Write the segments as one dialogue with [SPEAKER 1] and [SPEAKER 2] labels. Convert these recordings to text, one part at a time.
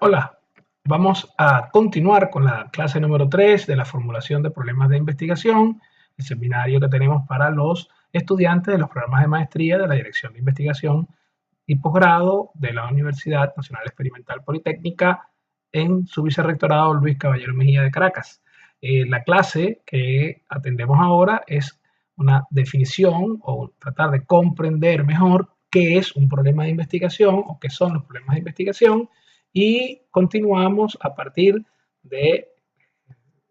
[SPEAKER 1] Hola, vamos a continuar con la clase número 3 de la formulación de problemas de investigación, el seminario que tenemos para los estudiantes de los programas de maestría de la Dirección de Investigación y Posgrado de la Universidad Nacional Experimental Politécnica en su vicerrectorado Luis Caballero Mejía de Caracas. La clase que atendemos ahora es una definición o tratar de comprender mejor qué es un problema de investigación o qué son los problemas de investigación, y continuamos a partir de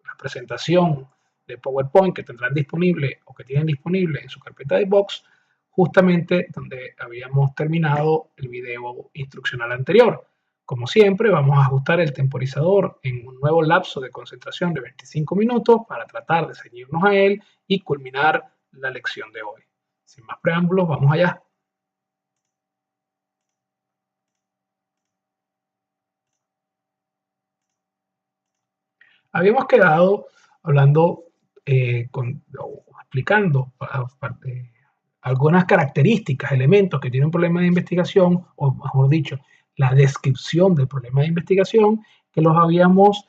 [SPEAKER 1] la presentación de PowerPoint que tendrán disponible o que tienen disponible en su carpeta de Box, justamente donde habíamos terminado el video instruccional anterior. Como siempre, vamos a ajustar el temporizador en un nuevo lapso de concentración de 25 minutos para tratar de ceñirnos a él y culminar la lección de hoy. Sin más preámbulos, vamos allá. Habíamos quedado hablando, explicando algunas características, elementos que tiene un problema de investigación, o mejor dicho, la descripción del problema de investigación, que los habíamos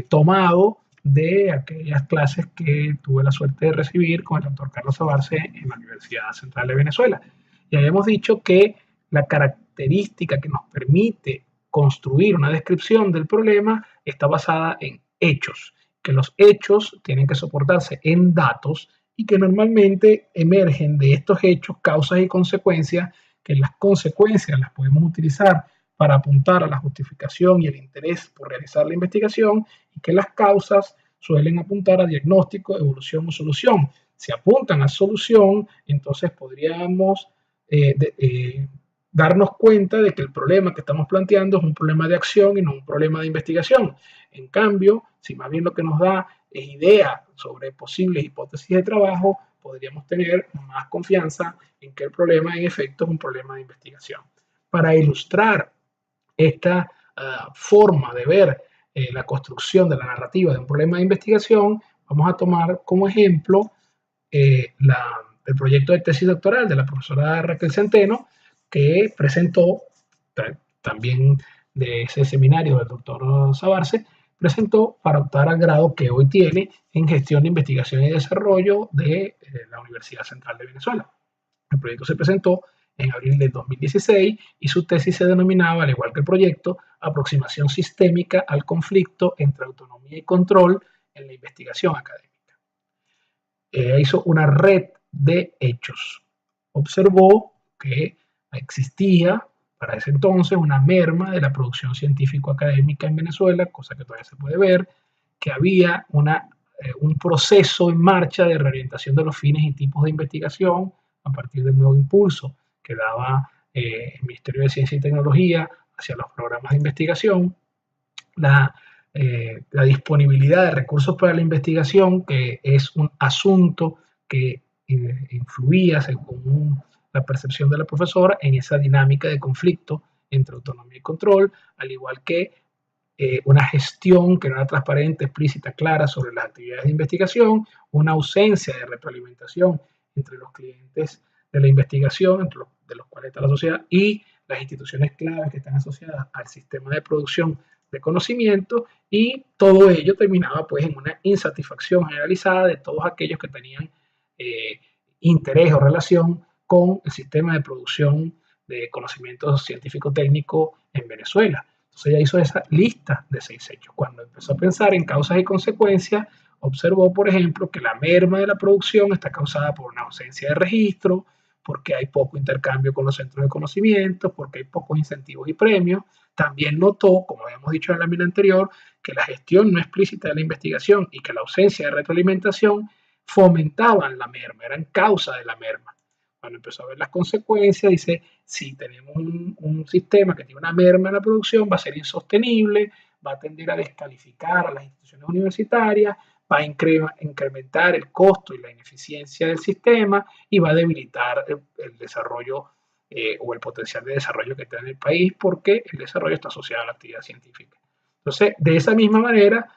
[SPEAKER 1] tomado de aquellas clases que tuve la suerte de recibir con el doctor Carlos Sabarce en la Universidad Central de Venezuela. Y habíamos dicho que la característica que nos permite construir una descripción del problema está basada en hechos, que los hechos tienen que soportarse en datos y que normalmente emergen de estos hechos causas y consecuencias, que las consecuencias las podemos utilizar para apuntar a la justificación y el interés por realizar la investigación, y que las causas suelen apuntar a diagnóstico, evolución o solución. Si apuntan a solución, entonces podríamos darnos cuenta de que el problema que estamos planteando es un problema de acción y no un problema de investigación. En cambio, si más bien lo que nos da es idea sobre posibles hipótesis de trabajo, podríamos tener más confianza en que el problema en efecto es un problema de investigación. Para ilustrar esta forma de ver la construcción de la narrativa de un problema de investigación, vamos a tomar como ejemplo el proyecto de tesis doctoral de la profesora Raquel Centeno, que presentó también de ese seminario del doctor Sabarce, presentó para optar al grado que hoy tiene en Gestión de Investigación y Desarrollo de la Universidad Central de Venezuela. El proyecto se presentó en abril de 2016 y su tesis se denominaba, al igual que el proyecto, Aproximación sistémica al conflicto entre autonomía y control en la investigación académica. Hizo una red de hechos. Observó que existía para ese entonces una merma de la producción científico-académica en Venezuela, cosa que todavía se puede ver, que había un proceso en marcha de reorientación de los fines y tipos de investigación a partir del nuevo impulso que daba el Ministerio de Ciencia y Tecnología hacia los programas de investigación, la disponibilidad de recursos para la investigación, que es un asunto que influía, según la percepción de la profesora, en esa dinámica de conflicto entre autonomía y control, al igual que una gestión que no era transparente, explícita, clara sobre las actividades de investigación, una ausencia de retroalimentación entre los clientes de la investigación, entre de los cuales está la sociedad, y las instituciones claves que están asociadas al sistema de producción de conocimiento, y todo ello terminaba pues en una insatisfacción generalizada de todos aquellos que tenían interés o relación con el sistema de producción de conocimiento científico-técnico en Venezuela. Entonces ella hizo esa lista de 6 hechos. Cuando empezó a pensar en causas y consecuencias, observó, por ejemplo, que la merma de la producción está causada por una ausencia de registro, porque hay poco intercambio con los centros de conocimiento, porque hay pocos incentivos y premios. También notó, como habíamos dicho en la lámina anterior, que la gestión no explícita de la investigación y que la ausencia de retroalimentación fomentaban la merma, eran causa de la merma. Cuando empezó a ver las consecuencias, dice, si tenemos un sistema que tiene una merma en la producción, va a ser insostenible, va a tender a descalificar a las instituciones universitarias, va a incrementar el costo y la ineficiencia del sistema y va a debilitar el desarrollo o el potencial de desarrollo que tiene el país, porque el desarrollo está asociado a la actividad científica. Entonces, de esa misma manera,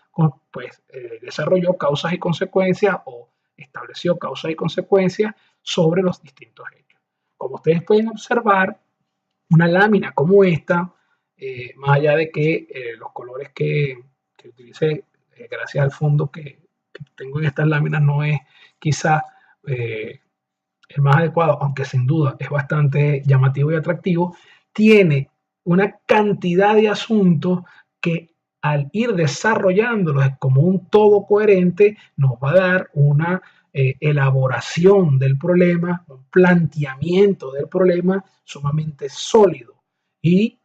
[SPEAKER 1] pues desarrolló causas y consecuencias o estableció causas y consecuencias sobre los distintos hechos. Como ustedes pueden observar, una lámina como esta más allá de que los colores que utilicé, gracias al fondo que tengo en estas láminas, no es quizá eh, el más adecuado, aunque sin duda es bastante llamativo y atractivo, tiene una cantidad de asuntos que al ir desarrollándolos como un todo coherente nos va a dar una elaboración del problema, un planteamiento del problema sumamente sólido. Y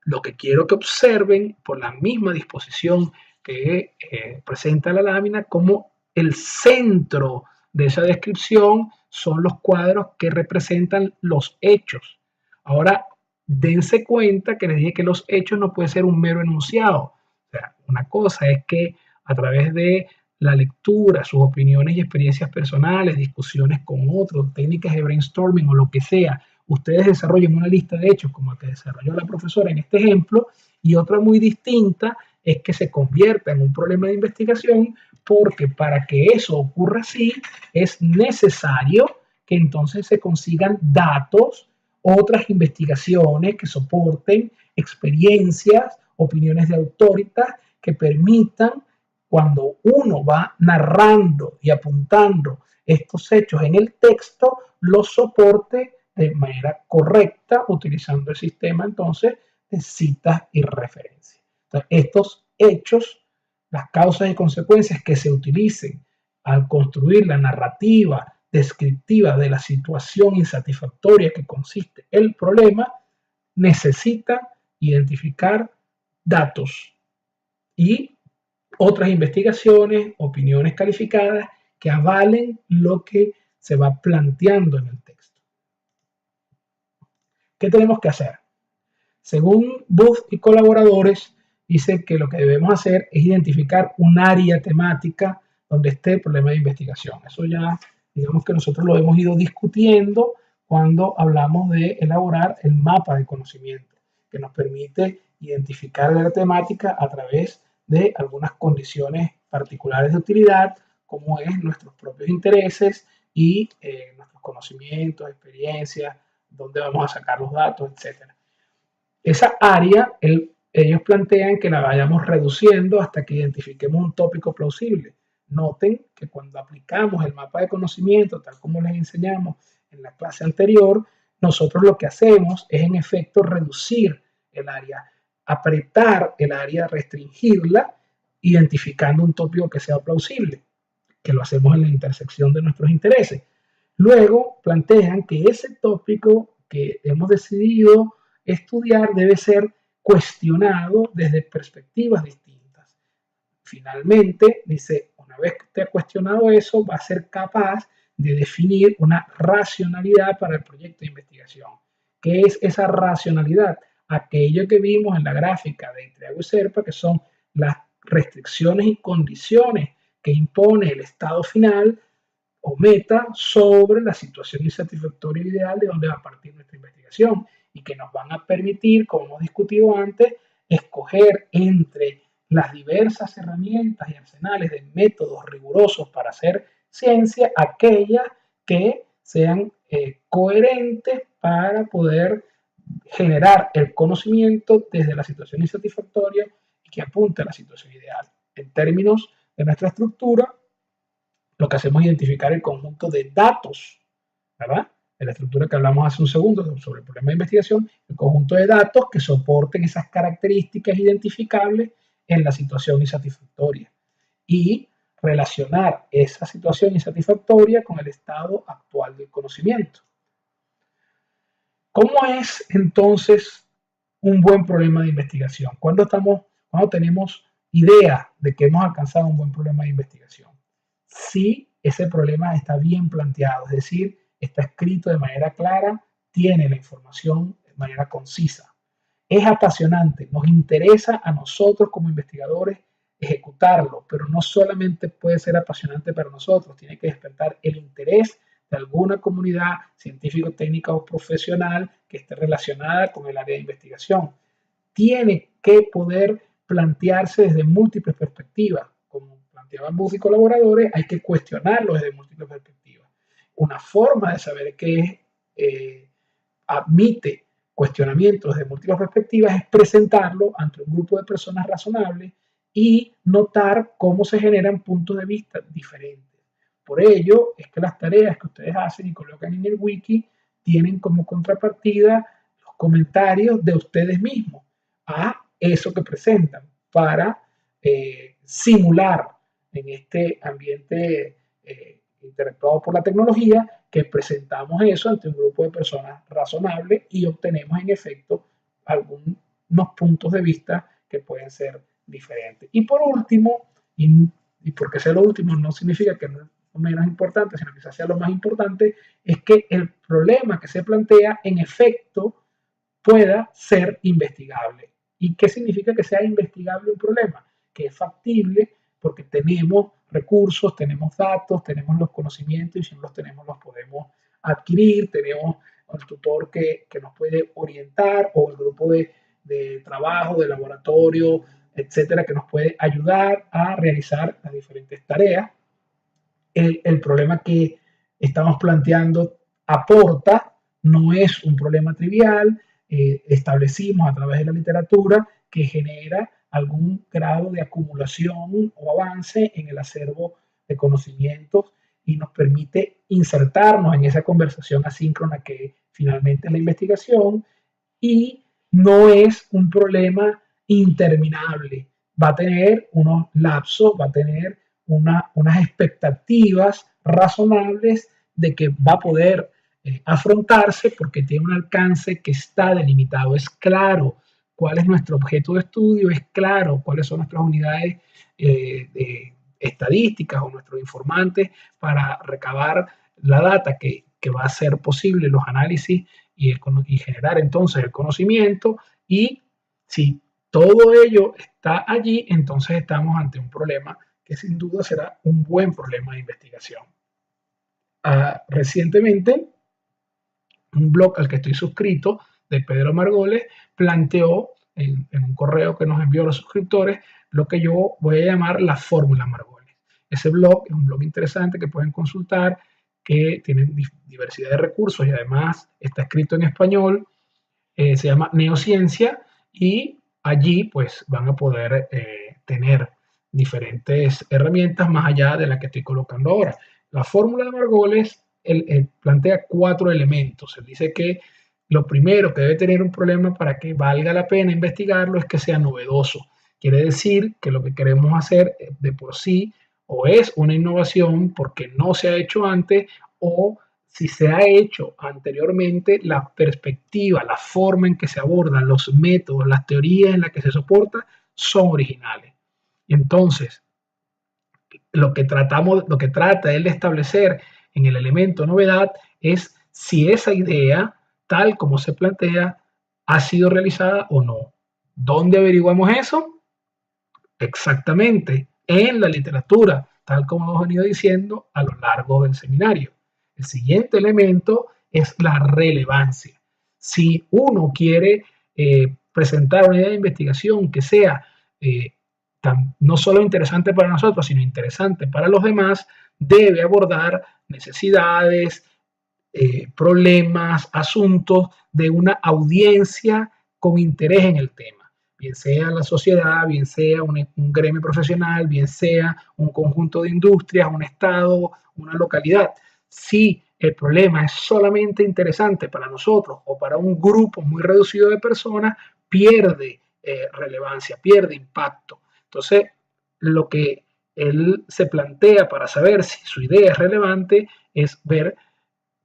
[SPEAKER 1] lo que quiero que observen por la misma disposición que presenta la lámina, como el centro de esa descripción son los cuadros que representan los hechos. Ahora, dense cuenta que les dije que los hechos no pueden ser un mero enunciado. O sea, una cosa es que a través de la lectura, sus opiniones y experiencias personales, discusiones con otros, técnicas de brainstorming o lo que sea, ustedes desarrollen una lista de hechos como la que desarrolló la profesora en este ejemplo, y otra muy distinta es que se convierta en un problema de investigación, porque para que eso ocurra así es necesario que entonces se consigan datos, otras investigaciones que soporten experiencias, opiniones de autoridad que permitan, cuando uno va narrando y apuntando estos hechos en el texto, los soporte de manera correcta, utilizando el sistema entonces de citas y referencias. Entonces, estos hechos, las causas y consecuencias que se utilicen al construir la narrativa descriptiva de la situación insatisfactoria que consiste el problema, necesitan identificar datos y otras investigaciones, opiniones calificadas que avalen lo que se va planteando en el texto. ¿Qué tenemos que hacer? Según Booth y colaboradores, dice que lo que debemos hacer es identificar un área temática donde esté el problema de investigación. Eso ya, digamos que nosotros lo hemos ido discutiendo cuando hablamos de elaborar el mapa de conocimiento, que nos permite identificar la temática a través de algunas condiciones particulares de utilidad, como es nuestros propios intereses y nuestros conocimientos, experiencias, dónde vamos a sacar los datos, etcétera. Esa área, ellos plantean que la vayamos reduciendo hasta que identifiquemos un tópico plausible. Noten que cuando aplicamos el mapa de conocimiento, tal como les enseñamos en la clase anterior, nosotros lo que hacemos es en efecto reducir el área, apretar el área, restringirla, identificando un tópico que sea plausible, que lo hacemos en la intersección de nuestros intereses. Luego plantean que ese tópico que hemos decidido estudiar debe ser cuestionado desde perspectivas distintas. Finalmente, dice, una vez que usted ha cuestionado eso, va a ser capaz de definir una racionalidad para el proyecto de investigación. ¿Qué es esa racionalidad? Aquello que vimos en la gráfica de Triago y Serpa, que son las restricciones y condiciones que impone el estado final o meta sobre la situación insatisfactoria ideal de donde va a partir nuestra investigación, y que nos van a permitir, como hemos discutido antes, escoger entre las diversas herramientas y arsenales de métodos rigurosos para hacer ciencia, aquellas que sean coherentes para poder generar el conocimiento desde la situación insatisfactoria y que apunte a la situación ideal. En términos de nuestra estructura, lo que hacemos es identificar el conjunto de datos, ¿verdad? En la estructura que hablamos hace un segundo sobre el problema de investigación, el conjunto de datos que soporten esas características identificables en la situación insatisfactoria y relacionar esa situación insatisfactoria con el estado actual del conocimiento. ¿Cómo es entonces un buen problema de investigación? ¿Cuándo tenemos idea de que hemos alcanzado un buen problema de investigación? Si ese problema está bien planteado, es decir, está escrito de manera clara, tiene la información de manera concisa. Es apasionante, nos interesa a nosotros como investigadores ejecutarlo, pero no solamente puede ser apasionante para nosotros, tiene que despertar el interés de alguna comunidad científico, técnica o profesional que esté relacionada con el área de investigación. Tiene que poder plantearse desde múltiples perspectivas. Como planteaban Booth y colaboradores, hay que cuestionarlo desde múltiples perspectivas. Una forma de saber qué admite cuestionamiento desde múltiples perspectivas es presentarlo ante un grupo de personas razonables y notar cómo se generan puntos de vista diferentes. Por ello es que las tareas que ustedes hacen y colocan en el wiki tienen como contrapartida los comentarios de ustedes mismos a eso que presentan para simular en este ambiente interactuado por la tecnología que presentamos eso ante un grupo de personas razonables y obtenemos en efecto algunos puntos de vista que pueden ser diferentes. Y por último, y porque sea lo último no significa que no es menos importante, sino quizás sea lo más importante, es que el problema que se plantea en efecto pueda ser investigable. ¿Y qué significa que sea investigable un problema? Que es factible porque tenemos recursos, tenemos datos, tenemos los conocimientos y si no los tenemos los podemos adquirir, tenemos el tutor que nos puede orientar o el grupo de trabajo, de laboratorio, etcétera, que nos puede ayudar a realizar las diferentes tareas. El problema que estamos planteando aporta, no es un problema trivial, establecimos a través de la literatura que genera algún grado de acumulación o avance en el acervo de conocimientos y nos permite insertarnos en esa conversación asíncrona que finalmente es la investigación y no es un problema interminable. Va a tener unos lapsos, va a tener unas expectativas razonables de que va a poder afrontarse porque tiene un alcance que está delimitado. Es claro cuál es nuestro objeto de estudio, es claro cuáles son nuestras unidades estadísticas o nuestros informantes para recabar la data que va a hacer posible los análisis y generar entonces el conocimiento. Y si todo ello está allí, entonces estamos ante un problema que sin duda será un buen problema de investigación. Recientemente, un blog al que estoy suscrito, de Pedro Margoles, planteó en un correo que nos envió a los suscriptores lo que yo voy a llamar la fórmula Margoles. Ese blog es un blog interesante que pueden consultar, que tiene diversidad de recursos y además está escrito en español, se llama Neociencia y allí pues van a poder tener diferentes herramientas más allá de la que estoy colocando ahora. La fórmula de Margoles plantea 4 elementos. Él dice que lo primero que debe tener un problema para que valga la pena investigarlo es que sea novedoso. Quiere decir que lo que queremos hacer de por sí o es una innovación porque no se ha hecho antes o si se ha hecho anteriormente, la perspectiva, la forma en que se abordan, los métodos, las teorías en las que se soporta son originales. Entonces, lo que trata él de establecer en el elemento novedad es si esa idea, tal como se plantea, ha sido realizada o no. ¿Dónde averiguamos eso? Exactamente, en la literatura, tal como hemos venido diciendo a lo largo del seminario. El siguiente elemento es la relevancia. Si uno quiere presentar una idea de investigación que sea no solo interesante para nosotros, sino interesante para los demás, debe abordar necesidades, problemas, asuntos de una audiencia con interés en el tema, bien sea la sociedad, bien sea un gremio profesional, bien sea un conjunto de industrias, un estado, una localidad. Si el problema es solamente interesante para nosotros o para un grupo muy reducido de personas, pierde relevancia, pierde impacto. Entonces, lo que él se plantea para saber si su idea es relevante es ver,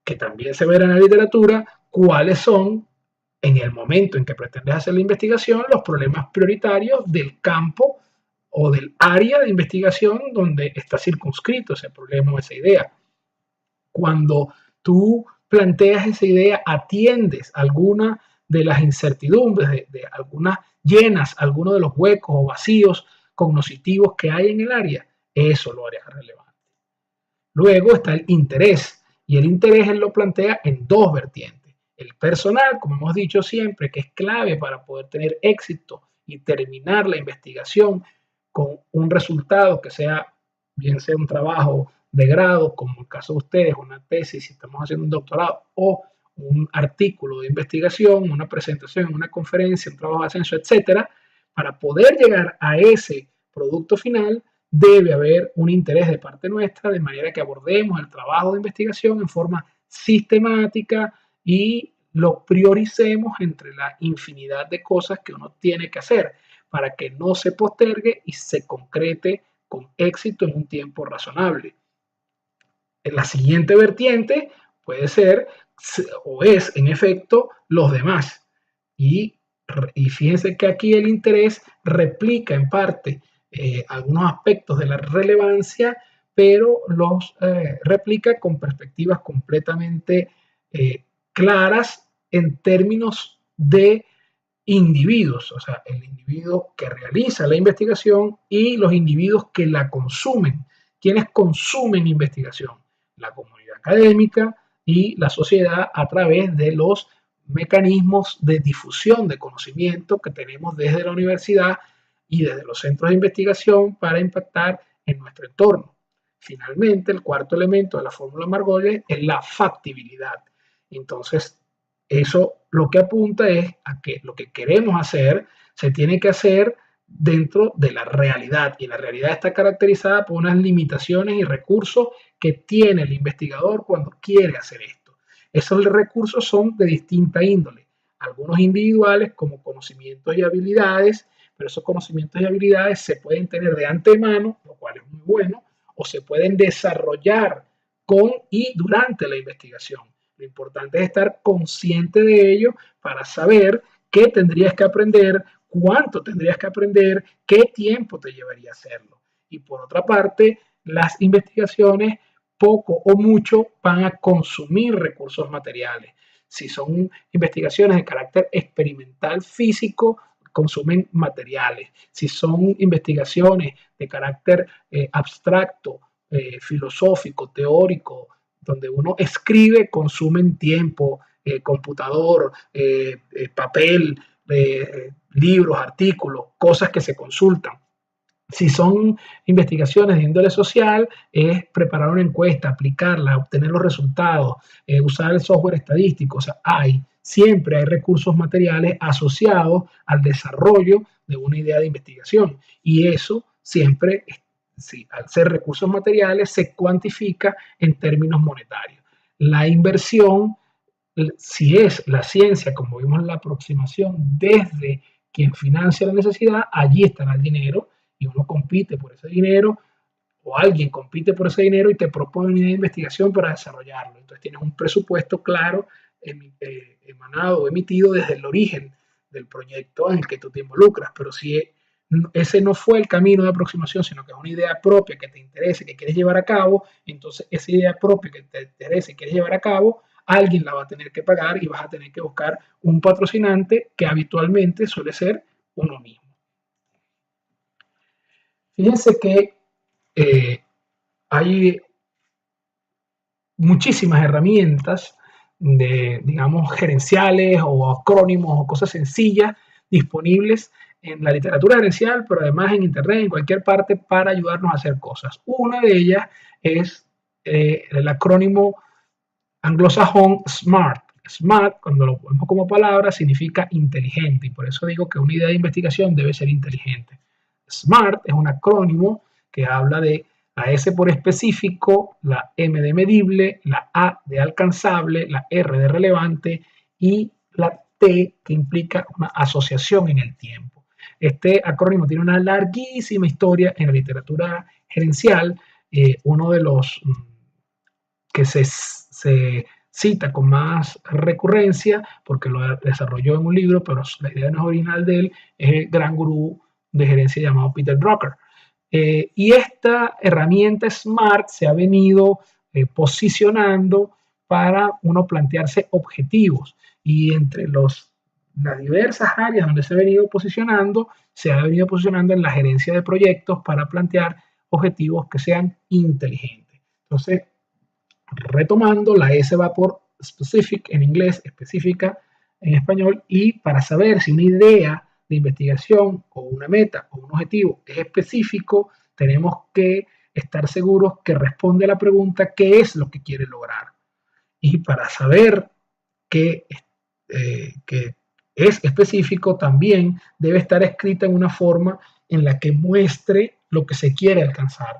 [SPEAKER 1] que también se verá en la literatura, cuáles son, en el momento en que pretendes hacer la investigación, los problemas prioritarios del campo o del área de investigación donde está circunscrito ese problema o esa idea. Cuando tú planteas esa idea, atiendes alguna de las incertidumbres, de algunas llenas, algunos de los huecos o vacíos cognitivos que hay en el área, eso lo haría relevante. Luego está el interés, y el interés él lo plantea en 2 vertientes. El personal, como hemos dicho siempre, que es clave para poder tener éxito y terminar la investigación con un resultado que sea, bien sea un trabajo de grado, como en el caso de ustedes, una tesis, si estamos haciendo un doctorado, o un artículo de investigación, una presentación, una conferencia, un trabajo de ascenso, etcétera, para poder llegar a ese producto final, debe haber un interés de parte nuestra, de manera que abordemos el trabajo de investigación en forma sistemática y lo prioricemos entre la infinidad de cosas que uno tiene que hacer para que no se postergue y se concrete con éxito en un tiempo razonable. En la siguiente vertiente puede ser o es en efecto los demás. Y fíjense que aquí el interés replica en parte algunos aspectos de la relevancia, pero los replica con perspectivas completamente claras en términos de individuos, o sea, el individuo que realiza la investigación y los individuos que la consumen. ¿Quiénes consumen investigación? La comunidad académica y la sociedad a través de los mecanismos de difusión de conocimiento que tenemos desde la universidad y desde los centros de investigación para impactar en nuestro entorno. Finalmente, el cuarto elemento de la fórmula Margolles es la factibilidad. Entonces, eso lo que apunta es a que lo que queremos hacer se tiene que hacer dentro de la realidad, y la realidad está caracterizada por unas limitaciones y recursos que tiene el investigador cuando quiere hacer esto. Esos recursos son de distinta índole, algunos individuales como conocimientos y habilidades, pero esos conocimientos y habilidades se pueden tener de antemano, lo cual es muy bueno, o se pueden desarrollar con y durante la investigación. Lo importante es estar consciente de ello para saber qué tendrías que aprender, cuánto tendrías que aprender, qué tiempo te llevaría a hacerlo. Y por otra parte, las investigaciones poco o mucho van a consumir recursos materiales. Si son investigaciones de carácter experimental físico, consumen materiales. Si son investigaciones de carácter abstracto, filosófico, teórico, donde uno escribe, consumen tiempo, computador, papel, libros, artículos, cosas que se consultan. Si son investigaciones de índole social, es preparar una encuesta, aplicarla, obtener los resultados, usar el software estadístico. O sea, siempre hay recursos materiales asociados al desarrollo de una idea de investigación. Y eso siempre, sí, al ser recursos materiales, se cuantifica en términos monetarios. La inversión, si es la ciencia, como vimos en la aproximación, desde quien financia la necesidad, allí estará el dinero y uno compite por ese dinero o alguien compite por ese dinero y te propone una idea de investigación para desarrollarlo. Entonces tienes un presupuesto claro, emanado o emitido desde el origen del proyecto en el que tú te involucras. Pero si ese no fue el camino de aproximación, sino que es una idea propia que te interesa, que quieres llevar a cabo, entonces esa idea propia que te interesa y quieres llevar a cabo, alguien la va a tener que pagar y vas a tener que buscar un patrocinante que habitualmente suele ser uno mismo. Fíjense que hay muchísimas herramientas de, digamos, gerenciales o acrónimos o cosas sencillas disponibles en la literatura gerencial, pero además en Internet, en cualquier parte, para ayudarnos a hacer cosas. Una de ellas es el acrónimo anglosajón SMART. SMART, cuando lo ponemos como palabra, significa inteligente, y por eso digo que una idea de investigación debe ser inteligente. SMART es un acrónimo que habla de la S por específico, la M de medible, la A de alcanzable, la R de relevante y la T que implica una asociación en el tiempo. Este acrónimo tiene una larguísima historia en la literatura gerencial. Uno de los que se cita con más recurrencia, porque lo desarrolló en un libro, pero la idea no es original de él, es el gran gurú de gerencia llamado Peter Drucker. Y esta herramienta SMART se ha venido posicionando para uno plantearse objetivos, y entre las diversas áreas donde se ha venido posicionando, se ha venido posicionando en la gerencia de proyectos para plantear objetivos que sean inteligentes. Entonces, retomando, la S va por specific en inglés, específica en español, y para saber si una idea de investigación o una meta o un objetivo es específico, tenemos que estar seguros que responde a la pregunta ¿qué es lo que quiere lograr? Y para saber que es específico, también debe estar escrita en una forma en la que muestre lo que se quiere alcanzar.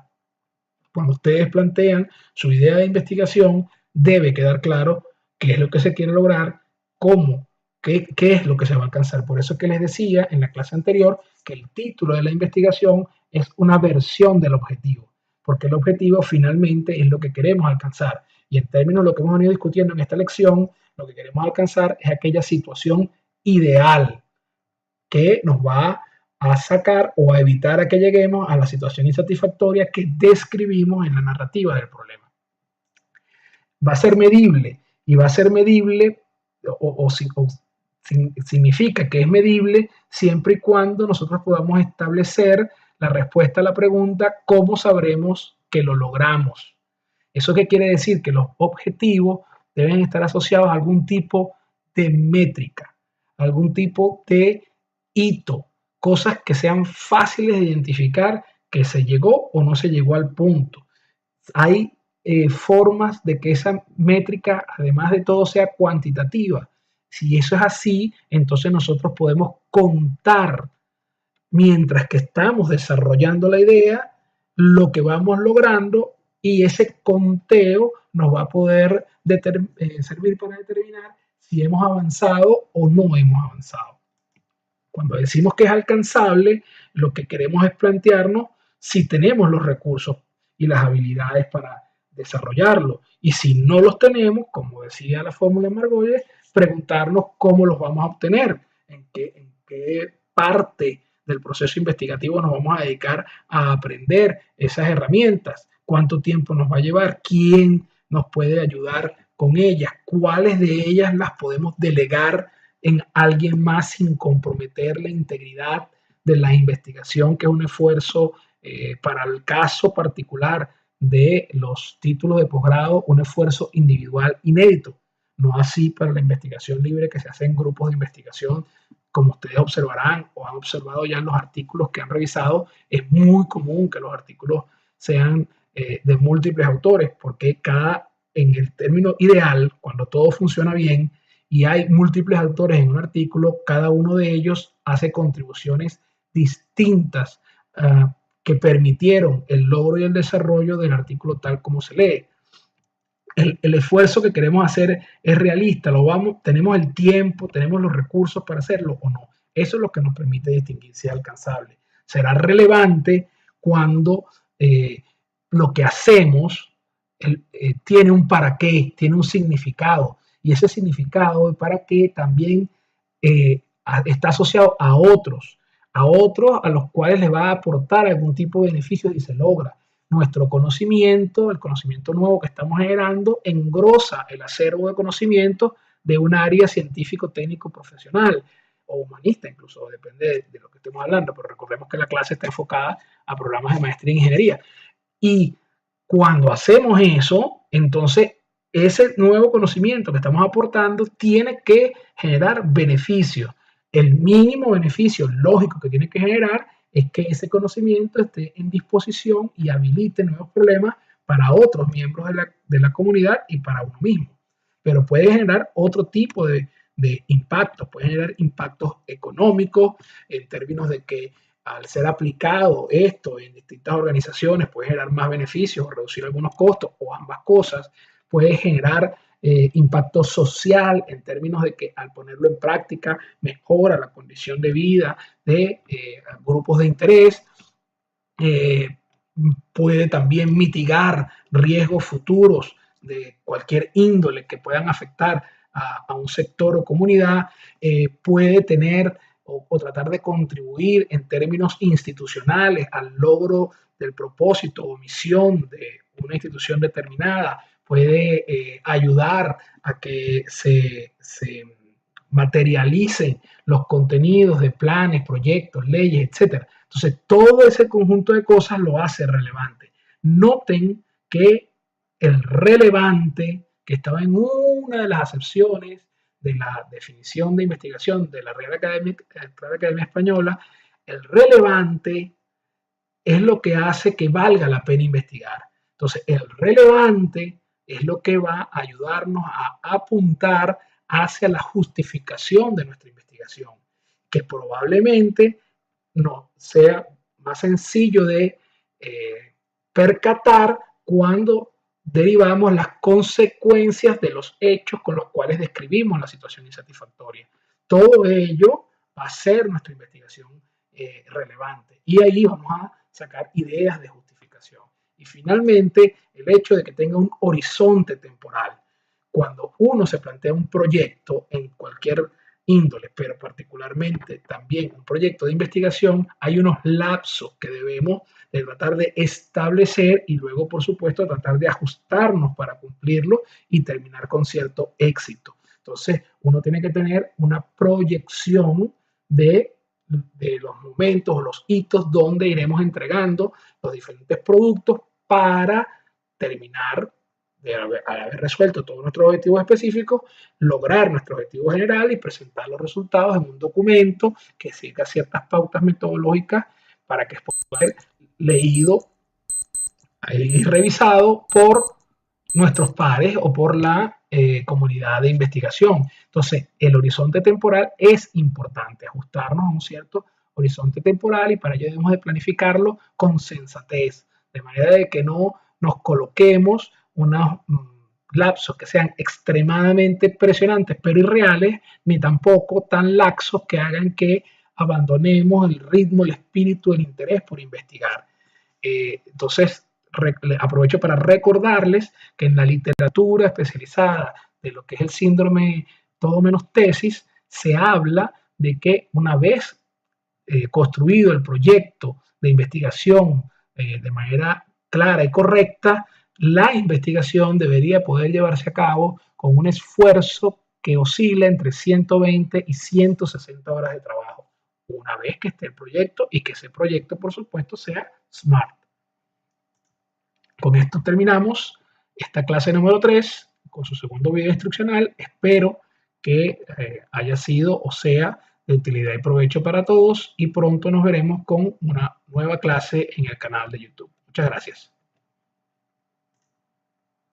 [SPEAKER 1] Cuando ustedes plantean su idea de investigación, debe quedar claro qué es lo que se quiere lograr, cómo, qué es lo que se va a alcanzar. Por eso que les decía en la clase anterior que el título de la investigación es una versión del objetivo, porque el objetivo finalmente es lo que queremos alcanzar. Y en términos de lo que hemos venido discutiendo en esta lección, lo que queremos alcanzar es aquella situación ideal que nos va a sacar o a evitar a que lleguemos a la situación insatisfactoria que describimos en la narrativa del problema. Va a ser medible y va a ser medible significa que es medible siempre y cuando nosotros podamos establecer la respuesta a la pregunta ¿cómo sabremos que lo logramos? ¿Eso qué quiere decir? Que los objetivos deben estar asociados a algún tipo de métrica, algún tipo de hito, cosas que sean fáciles de identificar que se llegó o no se llegó al punto. Hay formas de que esa métrica, además de todo, sea cuantitativa. Si eso es así, entonces nosotros podemos contar, mientras que estamos desarrollando la idea, lo que vamos logrando y ese conteo nos va a poder servir para determinar si hemos avanzado o no hemos avanzado. Cuando decimos que es alcanzable, lo que queremos es plantearnos si tenemos los recursos y las habilidades para desarrollarlo. Y si no los tenemos, como decía la fórmula de Margolles, preguntarnos cómo los vamos a obtener, en qué parte del proceso investigativo nos vamos a dedicar a aprender esas herramientas, cuánto tiempo nos va a llevar, quién nos puede ayudar con ellas, cuáles de ellas las podemos delegar en alguien más sin comprometer la integridad de la investigación, que es un esfuerzo para el caso particular de los títulos de posgrado, un esfuerzo individual inédito, no así para la investigación libre que se hace en grupos de investigación, como ustedes observarán o han observado ya en los artículos que han revisado. Es muy común que los artículos sean de múltiples autores, porque en el término ideal, cuando todo funciona bien, y hay múltiples autores en un artículo, cada uno de ellos hace contribuciones distintas que permitieron el logro y el desarrollo del artículo tal como se lee. El esfuerzo que queremos hacer es realista, tenemos el tiempo, tenemos los recursos para hacerlo o no. Eso es lo que nos permite distinguir si es alcanzable. Será relevante cuando lo que hacemos tiene un para qué, tiene un significado. Y ese significado para qué también está asociado a otros a los cuales les va a aportar algún tipo de beneficio si se logra. Nuestro conocimiento, el conocimiento nuevo que estamos generando, engrosa el acervo de conocimiento de un área científico, técnico, profesional o humanista, incluso depende de lo que estemos hablando, pero recordemos que la clase está enfocada a programas de maestría en ingeniería. Y cuando hacemos eso, entonces ese nuevo conocimiento que estamos aportando tiene que generar beneficios. El mínimo beneficio lógico que tiene que generar es que ese conocimiento esté en disposición y habilite nuevos problemas para otros miembros de la comunidad y para uno mismo. Pero puede generar otro tipo de impactos, puede generar impactos económicos en términos de que al ser aplicado esto en distintas organizaciones puede generar más beneficios o reducir algunos costos o ambas cosas. Puede generar impacto social en términos de que al ponerlo en práctica mejora la condición de vida de grupos de interés. Puede también mitigar riesgos futuros de cualquier índole que puedan afectar a un sector o comunidad. Puede tener o tratar de contribuir en términos institucionales al logro del propósito o misión de una institución determinada. Puede ayudar a que se materialicen los contenidos de planes, proyectos, leyes, etc. Entonces, todo ese conjunto de cosas lo hace relevante. Noten que el relevante, que estaba en una de las acepciones de la definición de investigación de la Real Academia Española, el relevante es lo que hace que valga la pena investigar. Entonces, el relevante es lo que va a ayudarnos a apuntar hacia la justificación de nuestra investigación, que probablemente no sea más sencillo de percatar cuando derivamos las consecuencias de los hechos con los cuales describimos la situación insatisfactoria. Todo ello va a ser nuestra investigación relevante y ahí vamos a sacar ideas de justificación. Y finalmente, el hecho de que tenga un horizonte temporal. Cuando uno se plantea un proyecto en cualquier índole, pero particularmente también un proyecto de investigación, hay unos lapsos que debemos de tratar de establecer y luego, por supuesto, tratar de ajustarnos para cumplirlo y terminar con cierto éxito. Entonces, uno tiene que tener una proyección de los momentos o los hitos donde iremos entregando los diferentes productos para terminar de haber resuelto todos nuestros objetivos específicos, lograr nuestro objetivo general y presentar los resultados en un documento que siga ciertas pautas metodológicas para que pueda ser leído y revisado por nuestros pares o por la comunidad de investigación. Entonces, el horizonte temporal es importante, ajustarnos a un cierto horizonte temporal y para ello debemos de planificarlo con sensatez, de manera de que no nos coloquemos unos lapsos que sean extremadamente presionantes pero irreales, ni tampoco tan laxos que hagan que abandonemos el ritmo, el espíritu, el interés por investigar. Entonces, aprovecho para recordarles que en la literatura especializada de lo que es el síndrome todo menos tesis, se habla de que una vez construido el proyecto de investigación de manera clara y correcta, la investigación debería poder llevarse a cabo con un esfuerzo que oscila entre 120 y 160 horas de trabajo, una vez que esté el proyecto y que ese proyecto, por supuesto, sea SMART. Con esto terminamos esta clase número 3 con su segundo video instruccional. Espero que haya sido o sea de utilidad y provecho para todos y pronto nos veremos con una nueva clase en el canal de YouTube. Muchas gracias.